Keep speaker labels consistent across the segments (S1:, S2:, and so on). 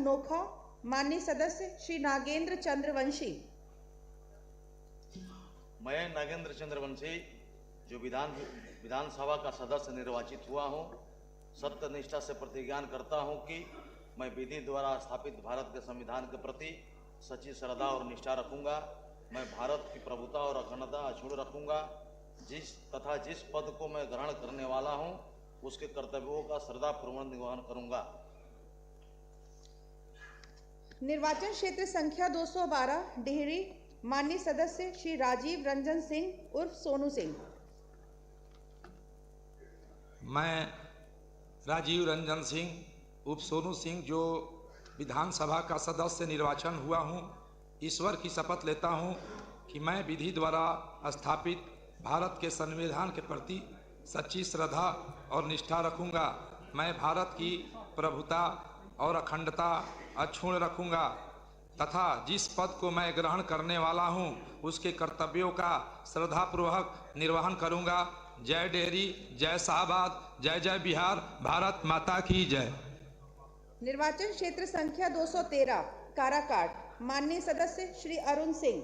S1: नोखा माननीय सदस्य श्री नागेंद्र चंद्रवंशी।
S2: मैं नागेंद्र चंद्रवंशी जो विधानसभा का सदस्य निर्वाचित हुआ हूँ, सत्यनिष्ठा से प्रतिज्ञान करता हूँ कि मैं विधि द्वारा स्थापित भारत के संविधान के प्रति सच्ची श्रद्धा और निष्ठा रखूंगा। मैं भारत की प्रभुता और अखंडता अक्षुण्ण रखूंगा। जिस पद को मैं ग्रहण करने वाला हूँ उसके कर्तव्यों का श्रद्धापूर्वक निर्वहन करूंगा।
S1: निर्वाचन क्षेत्र संख्या 212 डिहरी माननीय सदस्य श्री राजीव रंजन सिंह उर्फ सोनू सिंह।
S3: मैं राजीव रंजन सिंह उर्फ सोनू सिंह जो विधानसभा का सदस्य निर्वाचन हुआ हूँ, ईश्वर की शपथ लेता हूँ कि मैं विधि द्वारा स्थापित भारत के संविधान के प्रति सच्ची श्रद्धा और निष्ठा रखूंगा। मैं भारत की प्रभुता और अखंडता अक्षुण्ण रखूंगा तथा जिस पद को मैं ग्रहण करने वाला हूं उसके कर्तव्यों का श्रद्धापूर्वक निर्वहन करूंगा। जय डेहरी, जय शाहबाद, जय जय बिहार, भारत माता की जय।
S1: निर्वाचन क्षेत्र संख्या 213 काराकाट माननीय सदस्य श्री अरुण सिंह।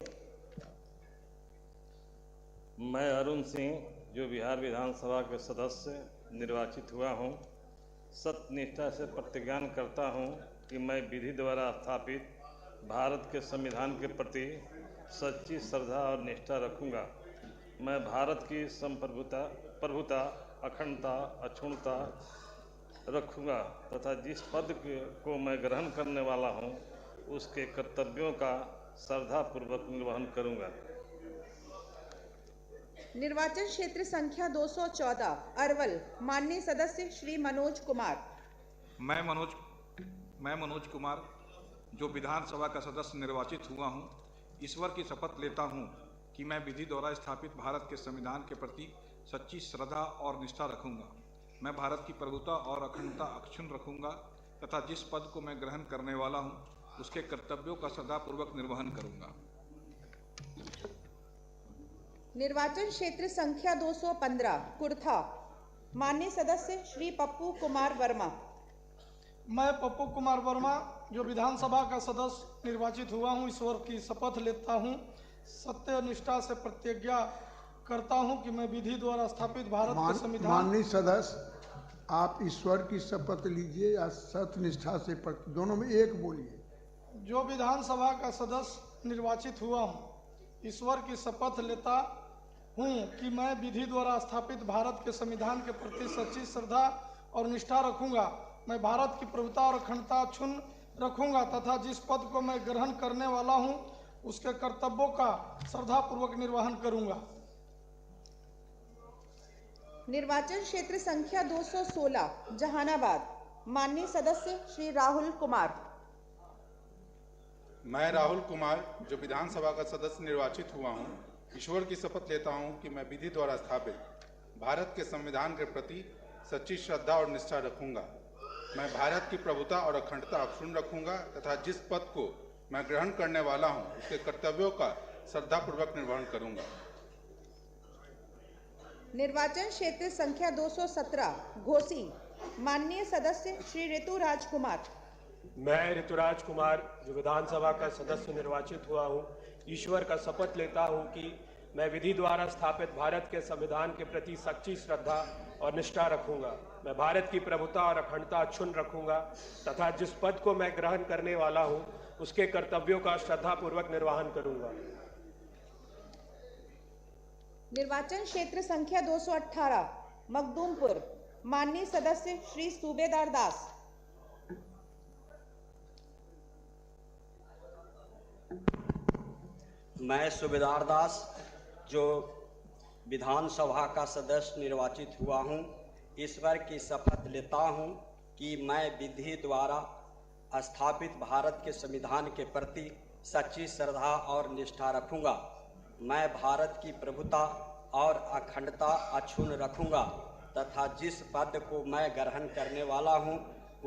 S4: मैं अरुण सिंह जो बिहार विधानसभा के सदस्य निर्वाचित हुआ हूं, सत्यनिष्ठा से प्रतिज्ञान करता हूं कि मैं विधि द्वारा स्थापित भारत के संविधान के प्रति सच्ची श्रद्धा और निष्ठा रखूंगा। मैं भारत की प्रभुता अखंडता अक्षुण्णता रखूंगा तथा जिस पद को मैं ग्रहण करने वाला हूं उसके कर्तव्यों का श्रद्धापूर्वक निर्वहन करूंगा।
S1: निर्वाचन क्षेत्र संख्या 214 अरवल माननीय सदस्य श्री मनोज कुमार।
S5: मैं मनोज कुमार जो विधानसभा का सदस्य निर्वाचित हुआ हूं, ईश्वर की शपथ लेता हूं कि मैं विधि द्वारा स्थापित भारत के संविधान के प्रति सच्ची श्रद्धा और निष्ठा रखूंगा। मैं भारत की प्रभुता और अखंडता अक्षुण्ण रखूंगा तथा जिस पद को मैं ग्रहण करने वाला हूं उसके कर्तव्यों का श्रद्धापूर्वक निर्वहन करूंगा।
S1: निर्वाचन क्षेत्र संख्या 215 कुर्था माननीय सदस्य श्री पप्पू कुमार वर्मा।
S6: मैं पप्पू कुमार वर्मा जो विधानसभा का सदस्य निर्वाचित हुआ हूं, ईश्वर की शपथ लेता हूं, सत्य निष्ठा से प्रतिज्ञा करता हूं कि मैं विधि द्वारा स्थापित भारत के संविधान।
S7: माननीय सदस्य आप ईश्वर की शपथ लीजिए या सत्य निष्ठा से दोनों में एक बोलिए।
S6: जो विधानसभा का सदस्य निर्वाचित हुआ हूं, ईश्वर की शपथ लेता हूं कि मैं विधि द्वारा स्थापित भारत के संविधान के प्रति सच्ची श्रद्धा और निष्ठा रखूंगा। मैं भारत की प्रभुता और अखंडता अक्षुण्ण रखूंगा तथा जिस पद को मैं ग्रहण करने वाला हूं उसके कर्तव्यों का श्रद्धापूर्वक निर्वहन करूंगा।
S1: निर्वाचन क्षेत्र संख्या 216 जहानाबाद माननीय सदस्य श्री राहुल कुमार।
S8: मैं राहुल कुमार जो विधानसभा का सदस्य निर्वाचित हुआ हूं, ईश्वर की शपथ लेता हूं कि मैं विधि द्वारा स्थापित भारत के संविधान के प्रति सच्ची श्रद्धा और निष्ठा रखूंगा। मैं भारत की प्रभुता और अखंडता अक्षुण्ण रखूंगा तथा जिस पद को मैं ग्रहण करने वाला हूं उसके कर्तव्यों का श्रद्धापूर्वक निर्वहन करूंगा।
S1: निर्वाचन क्षेत्र संख्या 217 घोसी माननीय सदस्य श्री ऋतुराज कुमार।
S9: मैं ऋतुराज कुमार जो विधानसभा का सदस्य निर्वाचित हुआ हूँ, ईश्वर का शपथ लेता हूँ कि मैं विधि द्वारा स्थापित भारत के संविधान के प्रति सच्ची श्रद्धा और निष्ठा रखूंगा। मैं भारत की प्रभुता और अखंडता अक्षुण्ण रखूंगा तथा जिस पद को मैं ग्रहण करने वाला हूँ उसके कर्तव्यों का श्रद्धापूर्वक निर्वहन करूंगा।
S1: निर्वाचन क्षेत्र संख्या 218 मखदूमपुर माननीय सदस्य श्री सूबेदार दास।
S10: मैं सूबेदार दास जो विधानसभा का सदस्य निर्वाचित हुआ हूं, ईश्वर की शपथ लेता हूं कि मैं विधि द्वारा स्थापित भारत के संविधान के प्रति सच्ची श्रद्धा और निष्ठा रखूंगा। मैं भारत की प्रभुता और अखंडता अक्षुण्ण रखूंगा तथा जिस पद को मैं ग्रहण करने वाला हूं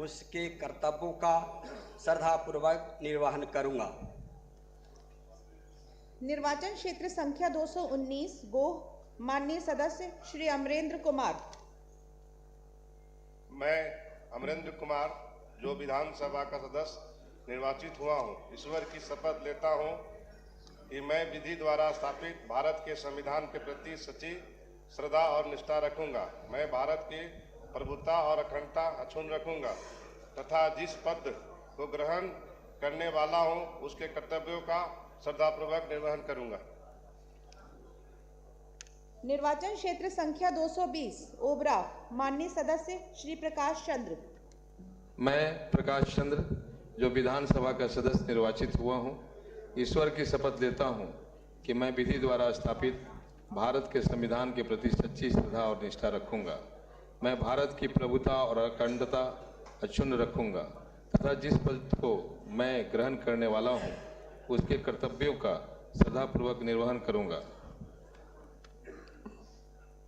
S10: उसके कर्तव्यों का श्रद्धापूर्वक निर्वहन करूंगा।
S1: निर्वाचन क्षेत्र संख्या 219 गोह माननीय सदस्य श्री अमरेंद्र कुमार।
S11: मैं अमरेंद्र कुमार जो विधानसभा का सदस्य निर्वाचित हुआ हूँ, ईश्वर की शपथ लेता हूँ कि मैं विधि द्वारा स्थापित भारत के संविधान के प्रति सच्ची श्रद्धा और निष्ठा रखूंगा। मैं भारत की प्रभुता और अखंडता अक्षुण्ण रखूंगा तथा जिस पद को ग्रहण करने वाला हूँ उसके कर्तव्यों का श्रद्धापूर्वक निर्वहन करूंगा।
S1: निर्वाचन क्षेत्र संख्या 220 ओबरा माननीय सदस्य श्री प्रकाश चंद्र।
S12: मैं प्रकाश चंद्र जो विधानसभा का सदस्य निर्वाचित हुआ हूँ, ईश्वर की शपथ लेता हूँ कि मैं विधि द्वारा स्थापित भारत के संविधान के प्रति सच्ची श्रद्धा और निष्ठा रखूंगा। मैं भारत की प्रभुता और अखंडता अक्षुण्ण रखूंगा तथा जिस पद को मैं ग्रहण करने वाला हूँ उसके कर्तव्यों का श्रद्धापूर्वक निर्वहन करूंगा।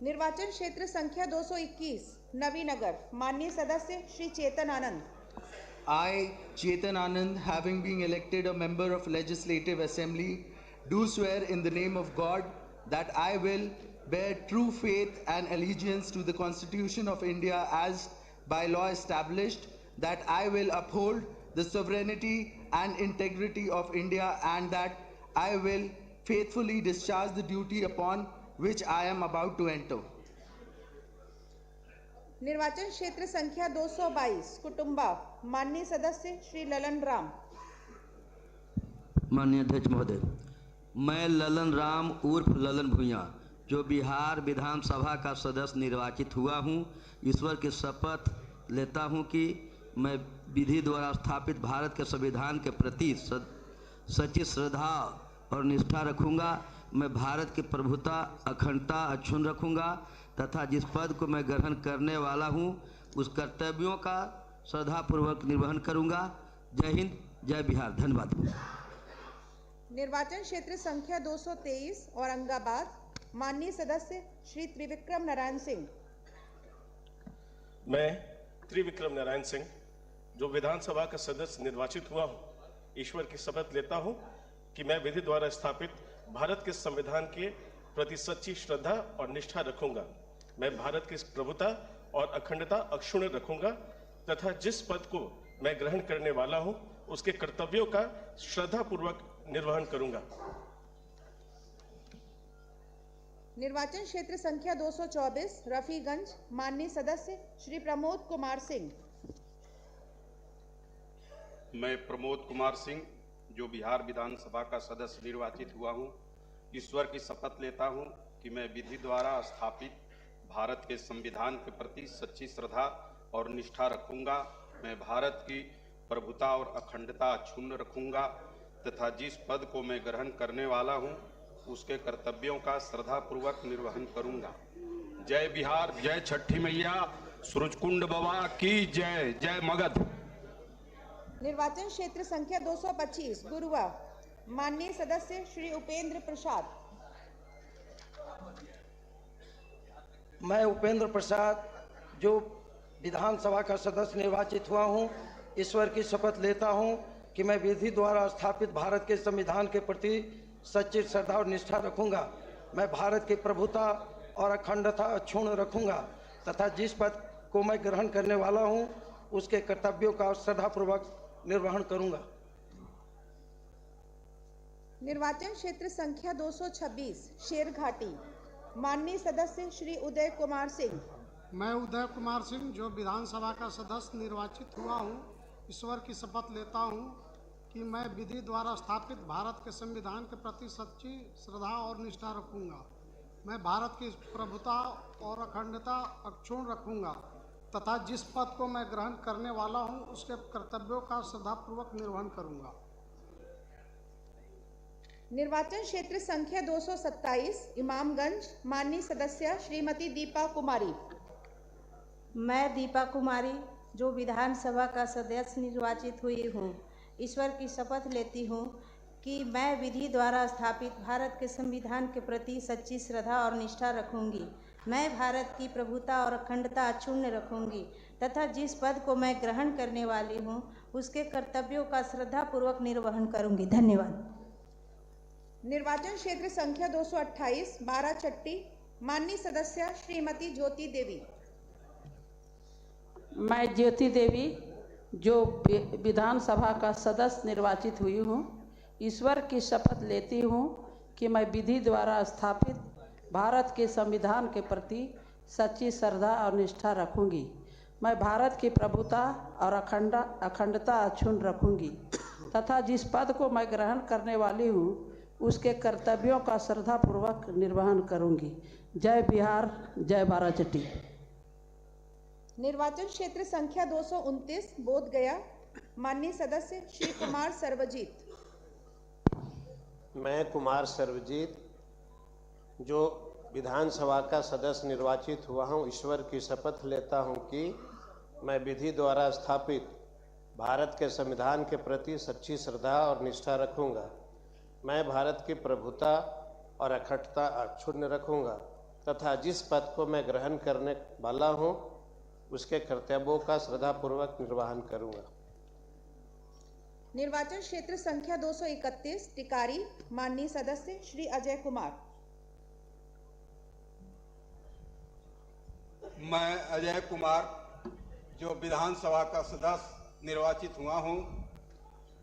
S1: निर्वाचन क्षेत्र संख्या 221 नवीनगर माननीय सदस्य Shri Chetan Anand.
S13: I, Chetan Anand, having been elected a member of Legislative Assembly, do swear in the name of God that I will bear true faith and allegiance to the Constitution of India as by law established, that I will uphold the sovereignty and integrity of India, and that I will faithfully discharge the duty upon which I am about to enter.
S1: निर्वाचन क्षेत्र संख्या 222 कुटुंबा माननीय सदस्य श्री ललन राम।
S14: माननीय अध्यक्ष महोदय, मैं ललन राम उर्फ ललन भुइयां जो बिहार विधानसभा का सदस्य निर्वाचित हुआ हूं, ईश्वर की शपथ लेता हूं कि मैं विधि द्वारा स्थापित भारत के संविधान के प्रति सच्ची श्रद्धा और निष्ठा रखूंगा। मैं भारत की प्रभुता अखंडता अक्षुण्ण रखूंगा तथा जिस पद को मैं ग्रहण करने वाला हूं उस कर्तव्यों का श्रद्धापूर्वक निर्वहन करूंगा। जय हिंद, जय बिहार। धन्यवाद।
S1: निर्वाचन क्षेत्र संख्या 223 औरंगाबाद माननीय सदस्य श्री त्रिविक्रम नारायण सिंह।
S9: मैं त्रिविक्रम नारायण सिंह जो विधानसभा का सदस्य निर्वाचित हुआ हूं, ईश्वर की शपथ लेता हूं कि मैं विधि द्वारा स्थापित भारत के संविधान के प्रति सच्ची श्रद्धा और निष्ठा रखूंगा। मैं भारत की प्रभुता और अखंडता अक्षुण्ण रखूंगा तथा जिस पद को मैं ग्रहण करने वाला हूं उसके कर्तव्यों का श्रद्धापूर्वक निर्वहन करूंगा।
S1: निर्वाचन क्षेत्र संख्या 224 रफीगंज माननीय सदस्य श्री प्रमोद कुमार सिंह।
S15: मैं प्रमोद कुमार सिंह जो बिहार विधानसभा का सदस्य निर्वाचित हुआ हूं, ईश्वर की शपथ लेता हूं कि मैं विधि द्वारा स्थापित भारत के संविधान के प्रति सच्ची श्रद्धा और निष्ठा रखूंगा। मैं भारत की प्रभुता और अखंडता अक्षुण्ण रखूंगा तथा जिस पद को मैं ग्रहण करने वाला हूं उसके कर्तव्यों का श्रद्धापूर्वक निर्वहन करूंगा। जय बिहार, जय छठी मैया, सूरजकुंड बाबा की जय, जय मगध।
S1: निर्वाचन क्षेत्र संख्या 225 गुरुआ माननीय सदस्य श्री उपेंद्र प्रसाद।
S16: मैं उपेंद्र प्रसाद जो विधानसभा का सदस्य निर्वाचित हुआ हूं, ईश्वर की शपथ लेता हूं कि मैं विधि द्वारा स्थापित भारत के संविधान के प्रति सच्ची श्रद्धा और निष्ठा रखूंगा। मैं भारत की प्रभुता और अखंडता अक्षुण्ण रखूंगा तथा जिस पद को मैं ग्रहण करने वाला हूं उसके कर्तव्यों का श्रद्धापूर्वक निर्वहन करूंगा।
S1: निर्वाचन क्षेत्र संख्या 226 शेरघाटी माननीय सदस्य श्री उदय कुमार सिंह।
S17: मैं उदय कुमार सिंह जो विधानसभा का सदस्य निर्वाचित हुआ हूँ, ईश्वर की शपथ लेता हूँ कि मैं विधि द्वारा स्थापित भारत के संविधान के प्रति सच्ची श्रद्धा और निष्ठा रखूंगा। मैं भारत की प्रभुता और अखंडता अक्षुण्ण रखूंगा तथा जिस पद को मैं ग्रहण करने वाला हूं उसके कर्तव्यों का श्रद्धापूर्वक निर्वहन करूंगा।
S1: निर्वाचन क्षेत्र संख्या 227 इमामगंज माननीय सदस्य श्रीमती दीपा कुमारी।
S18: मैं दीपा कुमारी जो विधानसभा का सदस्य निर्वाचित हुई हूँ, ईश्वर की शपथ लेती हूँ कि मैं विधि द्वारा स्थापित भारत के संविधान के प्रति सच्ची श्रद्धा और निष्ठा रखूंगी। मैं भारत की प्रभुता और अखंडता अक्षुण्ण रखूंगी तथा जिस पद को मैं ग्रहण करने वाली हूँ उसके कर्तव्यों का श्रद्धापूर्वक निर्वहन करूंगी। धन्यवाद।
S1: निर्वाचन क्षेत्र संख्या 228 बाराचट्टी माननीय सदस्य श्रीमती ज्योति देवी।
S19: मैं ज्योति देवी जो विधानसभा का सदस्य निर्वाचित हुई हूँ, ईश्वर की शपथ लेती हूँ कि मैं विधि द्वारा स्थापित भारत के संविधान के प्रति सच्ची श्रद्धा और निष्ठा रखूंगी। मैं भारत की प्रभुता और अखंडता अक्षुण्ण रखूंगी तथा जिस पद को मैं ग्रहण करने वाली हूँ उसके कर्तव्यों का श्रद्धापूर्वक निर्वहन करूंगी। जय बिहार, जय बाराचट्टी।
S1: निर्वाचन क्षेत्र संख्या 229 बोध गया, माननीय सदस्य श्री कुमार सर्वजीत।
S20: मैं कुमार सर्वजीत जो विधानसभा का सदस्य निर्वाचित हुआ हूं, ईश्वर की शपथ लेता हूं कि मैं विधि द्वारा स्थापित भारत के संविधान के प्रति सच्ची श्रद्धा और निष्ठा रखूंगा। मैं भारत की प्रभुता और अखंडता अक्षुण्ण रखूंगा तथा जिस पद को मैं ग्रहण करने वाला हूं उसके कर्तव्यों का श्रद्धापूर्वक निर्वहन करूंगा।
S1: निर्वाचन क्षेत्र संख्या 231 टिकारी, माननीय सदस्य श्री अजय कुमार।
S21: मैं अजय कुमार जो विधानसभा का सदस्य निर्वाचित हुआ हूं,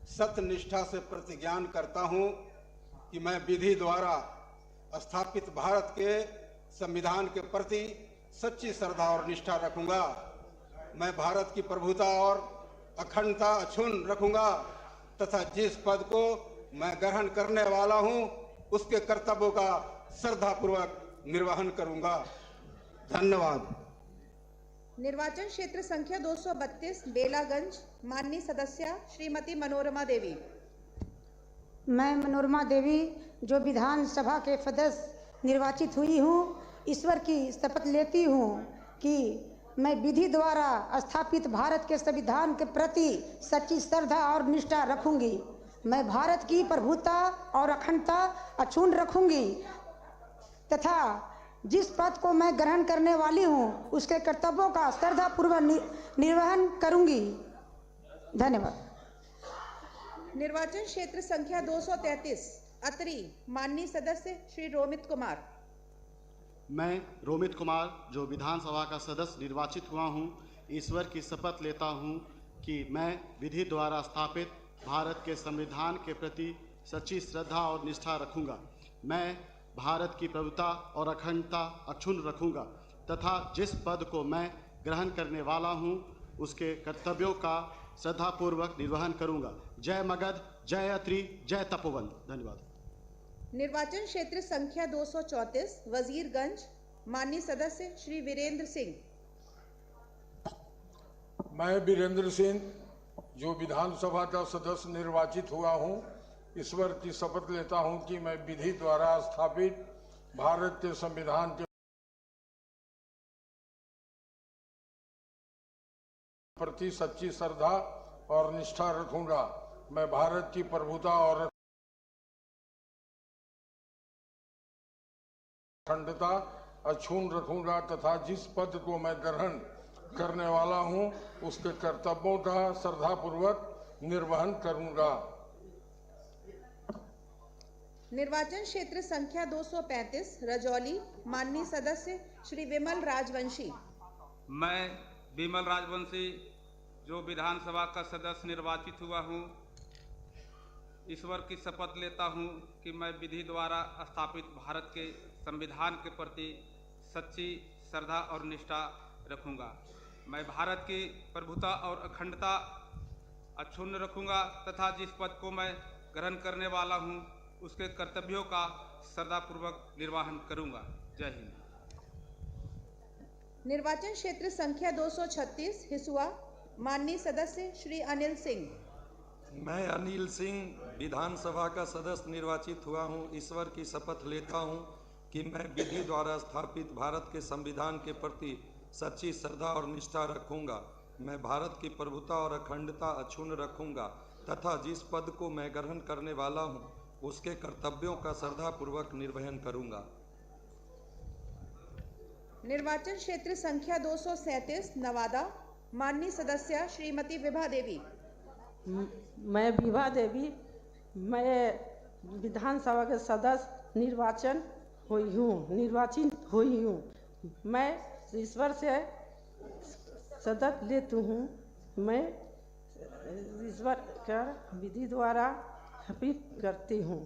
S21: सत्यनिष्ठा से प्रतिज्ञान करता हूं कि मैं विधि द्वारा स्थापित भारत के संविधान के प्रति सच्ची श्रद्धा और निष्ठा रखूंगा। मैं भारत की प्रभुता और अखंडता अक्षुण्ण रखूंगा तथा जिस पद को मैं ग्रहण करने वाला हूं उसके कर्तव्यों का श्रद्धापूर्वक निर्वहन करूंगा। धन्यवाद।
S1: निर्वाचन क्षेत्र संख्या 232 बेलागंज, माननीय सदस्य श्रीमती मनोरमा देवी।
S22: मैं मनोरमा देवी जो विधानसभा के सदस्य निर्वाचित हुई हूँ, ईश्वर की शपथ लेती हूँ कि मैं विधि द्वारा स्थापित भारत के संविधान के प्रति सच्ची श्रद्धा और निष्ठा रखूंगी। मैं भारत की प्रभुता और अखंडता अक्षुण्ण रखूंगी तथा जिस पद को मैं ग्रहण करने वाली हूँ उसके कर्तव्यों का श्रद्धापूर्वक निर्वहन करूंगी। धन्यवाद।
S1: निर्वाचन क्षेत्र संख्या 233 अतरी, माननीय सदस्य श्री रोमित कुमार।
S23: मैं रोमित कुमार जो विधानसभा का सदस्य निर्वाचित हुआ हूं, ईश्वर की शपथ लेता हूं कि मैं विधि द्वारा स्थापित भारत के संविधान के प्रति सच्ची श्रद्धा और निष्ठा रखूंगा। मैं भारत की प्रभुता और अखंडता अक्षुण्ण रखूंगा तथा जिस पद को मैं ग्रहण करने वाला हूं उसके कर्तव्यों का श्रद्धापूर्वक निर्वहन करूंगा। जय मगध, जय अत्रि, जय तपोवन। धन्यवाद।
S1: निर्वाचन क्षेत्र संख्या 234 वजीरगंज, माननीय सदस्य श्री वीरेंद्र सिंह।
S24: मैं वीरेंद्र सिंह जो विधानसभा का सदस्य निर्वाचित हुआ हूं, ईश्वर की शपथ लेता हूं कि मैं विधि द्वारा स्थापित भारत के संविधान के प्रति सच्ची श्रद्धा और निष्ठा रखूंगा। मैं भारत की प्रभुता और अखंडता अक्षुण्ण रखूंगा तथा जिस पद को मैं ग्रहण करने वाला हूं उसके कर्तव्यों का श्रद्धापूर्वक निर्वहन करूंगा।
S1: निर्वाचन क्षेत्र संख्या 235 रजौली, माननीय सदस्य श्री विमल राजवंशी।
S25: मैं विमल राजवंशी जो विधानसभा का सदस्य निर्वाचित हुआ हूँ, ईश्वर की शपथ लेता हूँ कि मैं विधि द्वारा स्थापित भारत के संविधान के प्रति सच्ची श्रद्धा और निष्ठा रखूंगा। मैं भारत की प्रभुता और अखंडता अक्षुण्ण रखूंगा तथा जिस पद को मैं ग्रहण करने वाला हूँ उसके कर्तव्यों का श्रद्धापूर्वक निर्वहन करूंगा। जय हिंद।
S1: निर्वाचन क्षेत्र संख्या 236 हिसुआ, माननीय सदस्य श्री अनिल सिंह।
S26: मैं अनिल सिंह विधानसभा का सदस्य निर्वाचित हुआ हूं, ईश्वर की शपथ लेता हूं कि मैं विधि द्वारा स्थापित भारत के संविधान के प्रति सच्ची श्रद्धा और निष्ठा रखूंगा। मैं भारत की प्रभुता और अखंडता अक्षुण्ण रखूंगा तथा जिस पद को मैं ग्रहण करने वाला हूं उसके कर्तव्यों का श्रद्धापूर्वक निर्वहन करूंगा।
S1: निर्वाचन क्षेत्र संख्या 237 नवादा, माननीय सदस्य श्रीमती विभा देवी।
S19: मैं विभा देवी, मैं विधानसभा के सदस्य निर्वाचित हुई हूँ। मैं ईश्वर से शपथ लेती हूँ मैं ईश्वर का विधि द्वारा स्थापित करती हूँ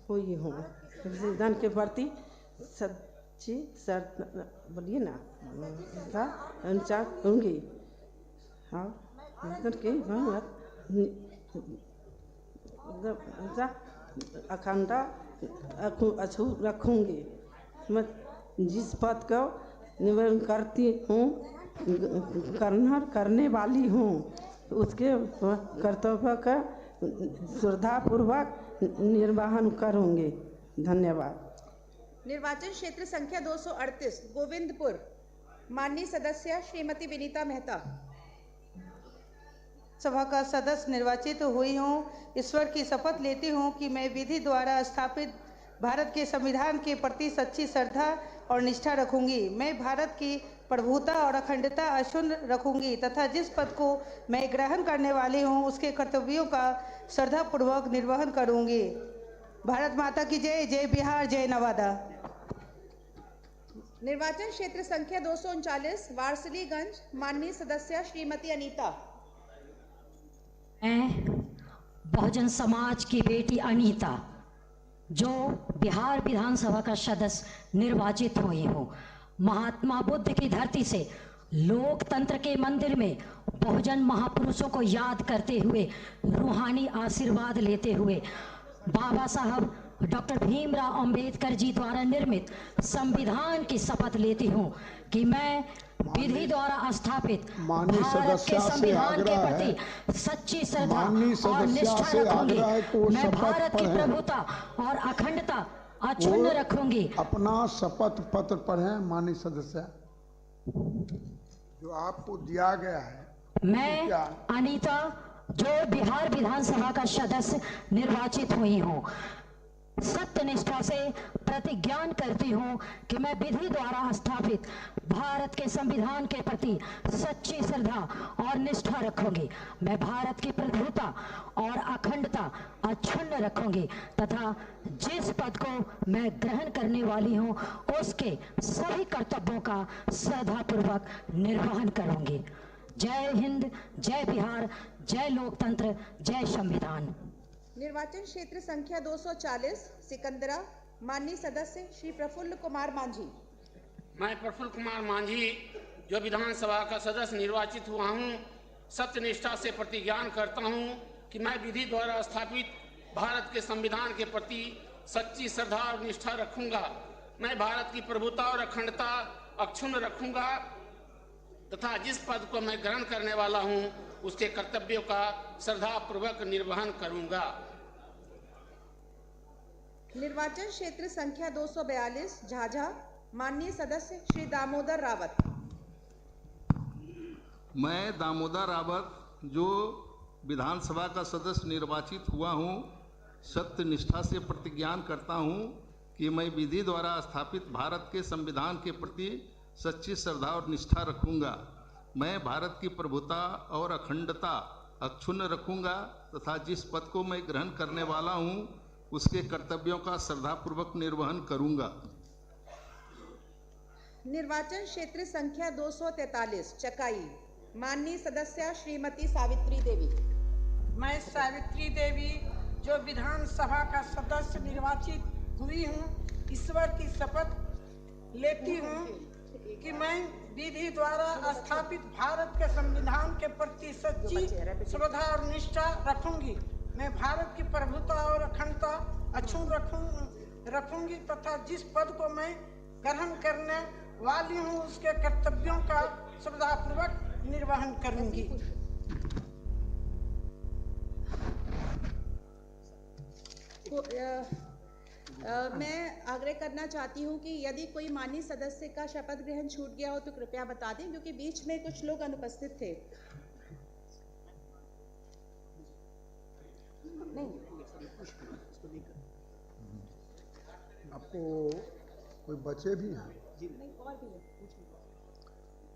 S19: हुई हूँ संविधान के प्रति सच्ची बोलिए ना अनुसार होंगी हाँ अखंडता अछूत रखूंगी। मैं जिस पद को निवेदन करती हूँ करने वाली हूँ उसके कर्तव्य का श्रद्धापूर्वक निर्वहन करूंगी। धन्यवाद।
S1: निर्वाचन क्षेत्र संख्या 238 गोविंदपुर, माननीय सदस्य श्रीमती विनीता मेहता।
S22: सभा का सदस्य निर्वाचित हुई हूँ। ईश्वर की शपथ लेती हूँ कि मैं विधि द्वारा स्थापित भारत के संविधान के प्रति सच्ची श्रद्धा और निष्ठा रखूंगी। मैं भारत की प्रभुता और अखंडता अक्षुण्ण रखूंगी तथा जिस पद को मैं ग्रहण करने वाली हूँ उसके कर्तव्यों का श्रद्धापूर्वक निर्वहन करूंगी। भारत माता की जय। जय बिहार, जय नवादा।
S1: निर्वाचन क्षेत्र संख्या 239 वारसलीगंज, माननीय सदस्य श्रीमती अनीता।
S2: मैं बहुजन समाज की बेटी अनीता जो बिहार विधानसभा का सदस्य निर्वाचित हुई हूँ, महात्मा बुद्ध की धरती से लोकतंत्र के मंदिर में बहुजन महापुरुषों को याद करते हुए रूहानी आशीर्वाद लेते हुए बाबा साहब डॉक्टर भीमराव अंबेडकर जी द्वारा निर्मित संविधान की शपथ लेती हूँ कि मैं विधि द्वारा स्थापित भारत के संविधान के प्रति सच्ची श्रद्धा और निष्ठा रखूंगी। मैं भारत की प्रभुता और अखंडता अक्षुण्ण रखूंगी।
S3: अपना शपथ पत्र पढ़ें माननीय सदस्य, जो आपको दिया गया है।
S2: मैं अनीता जो बिहार विधानसभा का सदस्य निर्वाचित हुई हूँ, सत्यनिष्ठा से प्रतिज्ञान करती हूँ कि मैं विधि द्वारा स्थापित भारत के संविधान के प्रति सच्ची श्रद्धा और निष्ठा रखूंगी। मैं भारत की प्रभुता और अखंडता अक्षुण्ण रखूंगी तथा जिस पद को मैं ग्रहण करने वाली हूँ उसके सभी कर्तव्यों का श्रद्धापूर्वक निर्वहन करूंगी। जय हिंद, जय बिहार, जय लोकतंत्र, जय संविधान।
S1: निर्वाचन क्षेत्र संख्या 240 सिकंदरा, माननीय सदस्य श्री प्रफुल्ल कुमार मांझी।
S4: मैं प्रफुल्ल कुमार मांझी जो विधानसभा का सदस्य निर्वाचित हुआ हूँ, सत्यनिष्ठा से प्रतिज्ञान करता हूँ कि मैं विधि द्वारा स्थापित भारत के संविधान के प्रति सच्ची श्रद्धा और निष्ठा रखूंगा। मैं भारत की प्रभुता और अखंडता अक्षुण्ण रखूंगा तथा जिस पद को मैं ग्रहण करने वाला हूँ उसके कर्तव्यों का श्रद्धापूर्वक निर्वहन करूंगा।
S1: निर्वाचन क्षेत्र संख्या 242 झाझा, माननीय सदस्य श्री दामोदर रावत।
S13: मैं दामोदर रावत जो विधानसभा का सदस्य निर्वाचित हुआ हूँ, सत्यनिष्ठा से प्रतिज्ञान करता हूँ कि मैं विधि द्वारा स्थापित भारत के संविधान के प्रति सच्ची श्रद्धा और निष्ठा रखूंगा। मैं भारत की प्रभुता और अखंडता अक्षुण्ण रखूंगा तथा जिस पद को मैं ग्रहण करने वाला हूं उसके कर्तव्यों का श्रद्धापूर्वक निर्वहन करूंगा।
S1: निर्वाचन क्षेत्र संख्या 243 चकाई, माननीय सदस्य श्रीमती सावित्री देवी।
S5: मैं सावित्री देवी जो विधानसभा का सदस्य निर्वाचित हुई हूँ, ईश्वर की शपथ लेती हूँ कि मैं विधि द्वारा स्थापित भारत के संविधान के प्रति सच्ची श्रद्धा और निष्ठा रखूंगी। मैं भारत की प्रभुता और अखंडता अक्षुण्ण रखूंगी तथा जिस पद को मैं ग्रहण करने वाली हूँ उसके कर्तव्यों का श्रद्धापूर्वक निर्वहन करूंगी।
S1: मैं आग्रह करना चाहती हूँ कि यदि कोई माननीय सदस्य का शपथ ग्रहण छूट गया हो तो कृपया बता दें, क्योंकि बीच में कुछ लोग अनुपस्थित थे। नहीं,
S3: आपको कोई बचे भी हैं?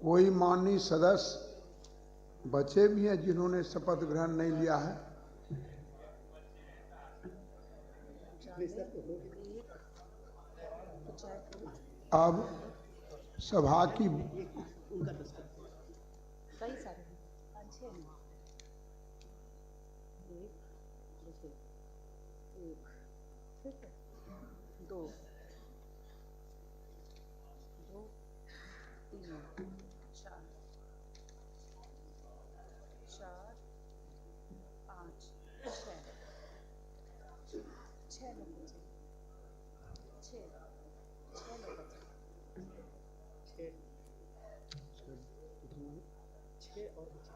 S3: कोई माननीय सदस्य बचे भी हैं जिन्होंने शपथ ग्रहण नहीं लिया है? अब सभा की
S19: दो, तीन, चार, 5, 6 लोग बचे, 6 लोग बचे, 6 और बचे।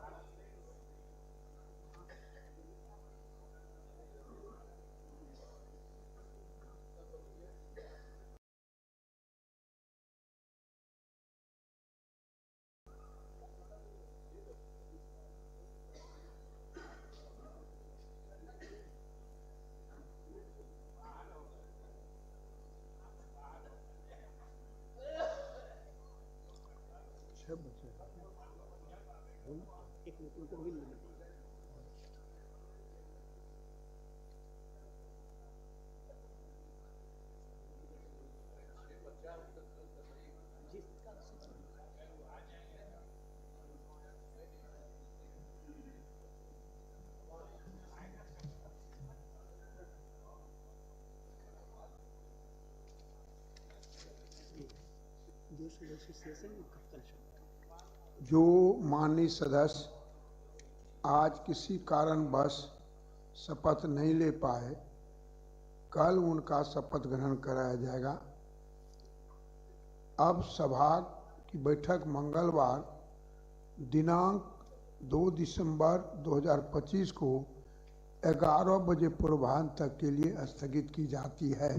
S3: जो माननीय सदस्य आज किसी कारणवश शपथ नहीं ले पाए, कल उनका शपथ ग्रहण कराया जाएगा। अब सभा की बैठक मंगलवार दिनांक 2 दिसंबर 2025 को 11 बजे पूर्वाह्न तक के लिए स्थगित की जाती है।